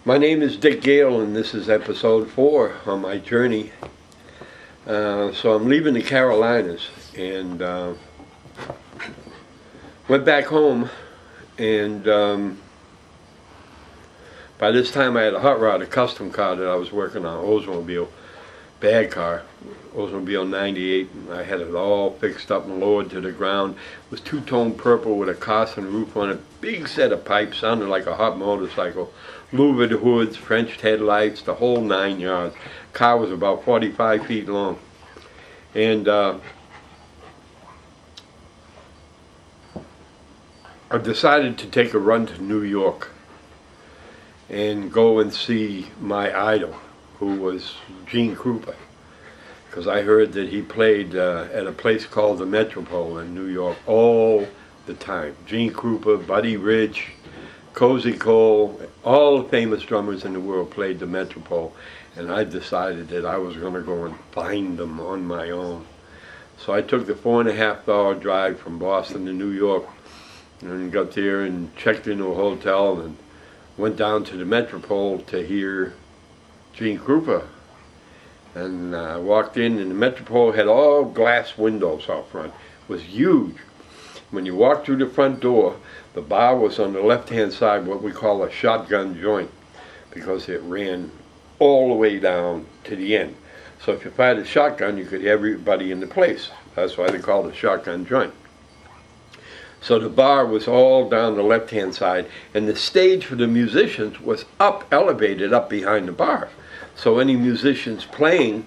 My name is Dick Gail, and this is episode 4 on my journey. So I'm leaving the Carolinas and went back home, and by this time I had a hot rod, a custom car that I was working on, Oldsmobile, bad car, Oldsmobile 98, and I had it all fixed up and lowered to the ground. It was two-tone purple with a Carson roof on it, big set of pipes, sounded like a hot motorcycle, louvered hoods, French headlights, the whole 9 yards. Car was about 45 feet long. And I decided to take a run to New York and go and see my idol, who was Gene Krupa, because I heard that he played at a place called the Metropole in New York all the time. Gene Krupa, Buddy Rich, Cozy Cole, all the famous drummers in the world played the Metropole, and I decided that I was going to go and find them on my own. So I took the 4.5-hour drive from Boston to New York, and got there and checked into a hotel and went down to the Metropole to hear Gene Krupa. And I walked in, and the Metropole had all glass windows out front. It was huge. When you walked through the front door, the bar was on the left-hand side, what we call a shotgun joint, because it ran all the way down to the end. So if you fired a shotgun, you could have everybody in the place. That's why they called it a shotgun joint. So the bar was all down the left-hand side, and the stage for the musicians was elevated up behind the bar. So any musicians playing,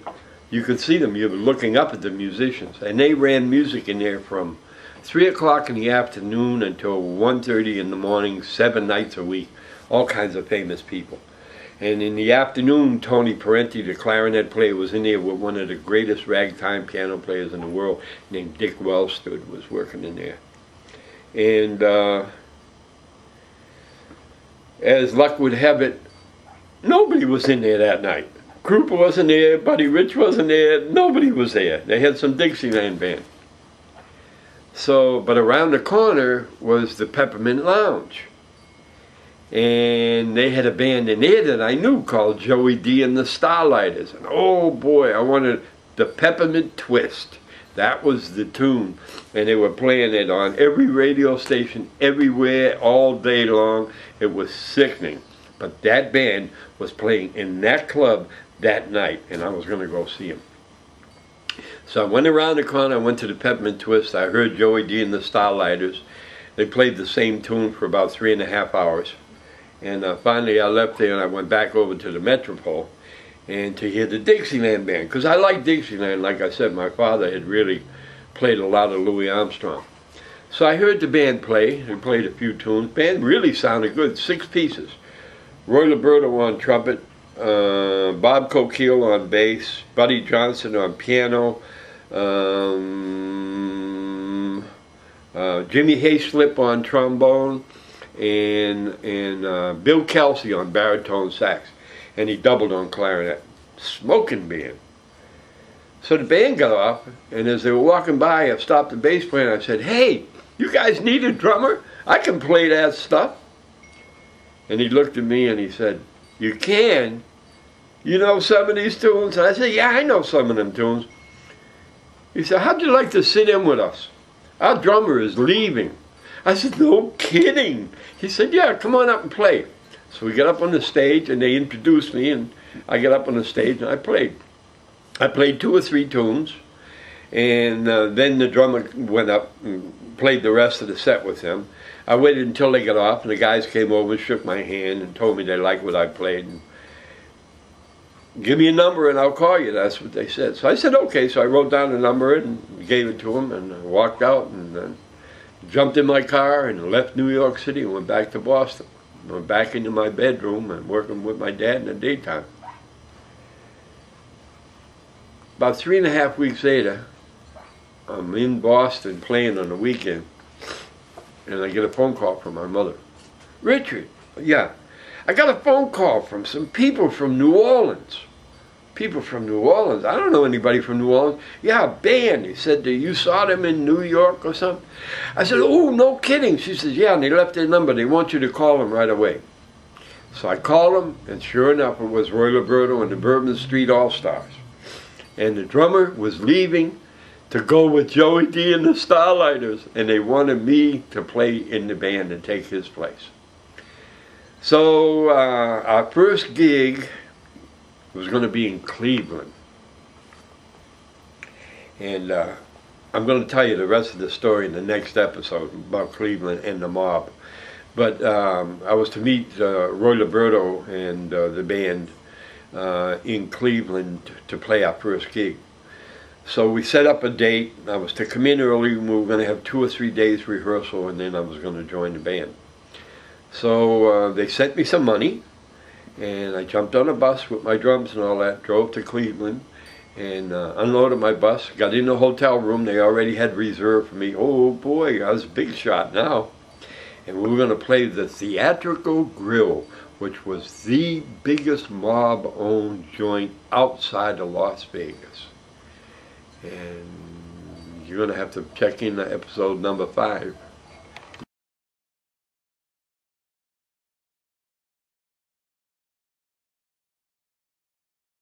you could see them. You were looking up at the musicians, and they ran music in there from 3 o'clock in the afternoon until 1:30 in the morning, 7 nights a week, all kinds of famous people. And in the afternoon, Tony Parenti, the clarinet player, was in there with one of the greatest ragtime piano players in the world, named Dick Gail, was working in there. And as luck would have it, nobody was in there that night. Krupa wasn't there, Buddy Rich wasn't there, nobody was there. They had some Dixieland band. So, but around the corner was the Peppermint Lounge. And they had a band in there that I knew called Joey D and the Starlighters. And oh boy, I wanted the Peppermint Twist. That was the tune. And they were playing it on every radio station, everywhere, all day long. It was sickening. But that band was playing in that club that night, and I was going to go see them. So I went around the corner, I went to the Peppermint Twist, I heard Joey D and the Starlighters. They played the same tune for about 3.5 hours. And finally I left there and I went back over to the Metropole and to hear the Dixieland band, because I like Dixieland. Like I said, my father had really played a lot of Louis Armstrong. So I heard the band play. They played a few tunes. Band really sounded good, 6 pieces. Roy Liberto on trumpet, Bob Coquille on bass, Buddy Johnson on piano, Jimmy Hayslip on trombone, and Bill Kelsey on baritone sax, and he doubled on clarinet. Smoking band. So the band got off, and as they were walking by, I stopped the bass player and I said, "Hey, you guys need a drummer? I can play that stuff." And he looked at me and he said, "You can? You know some of these tunes?" And I said, "Yeah, I know some of them tunes." He said, "How'd you like to sit in with us? Our drummer is leaving." I said, "No kidding." He said, "Yeah, come on up and play." So we got up on the stage and they introduced me, and I got up on the stage and I played. I played 2 or 3 tunes, and then the drummer went up and played the rest of the set with them. I waited until they got off, and the guys came over and shook my hand and told me they liked what I played. And, "Give me a number and I'll call you." That's what they said. So I said, okay. So I wrote down the number and gave it to them, and I walked out and jumped in my car and left New York City and went back to Boston. Went back into my bedroom and working with my dad in the daytime. About 3.5 weeks later, I'm in Boston playing on the weekend, and I get a phone call from my mother. "Richard, yeah, I got a phone call from some people from New Orleans." "People from New Orleans? I don't know anybody from New Orleans." "Yeah, a band." He said, "You saw them in New York or something?" I said, "Oh, no kidding." She says, "Yeah, and they left their number. They want you to call them right away." So I called him, and sure enough, it was Roy Liberto and the Bourbon Street All-Stars. And the drummer was leaving to go with Joey D and the Starlighters, and they wanted me to play in the band and take his place. So our first gig was going to be in Cleveland. And I'm going to tell you the rest of the story in the next episode about Cleveland and the mob. But I was to meet Roy Liberto and the band in Cleveland to play our first gig. So we set up a date. I was to come in early. We were going to have 2 or 3 days rehearsal, and then I was going to join the band. So they sent me some money, and I jumped on a bus with my drums and all that, drove to Cleveland, and unloaded my bus, got in the hotel room. They already had reserved for me. Oh boy, I was a big shot now. And we were going to play the Theatrical Grill, which was the biggest mob-owned joint outside of Las Vegas. And you're going to have to check in episode number 5.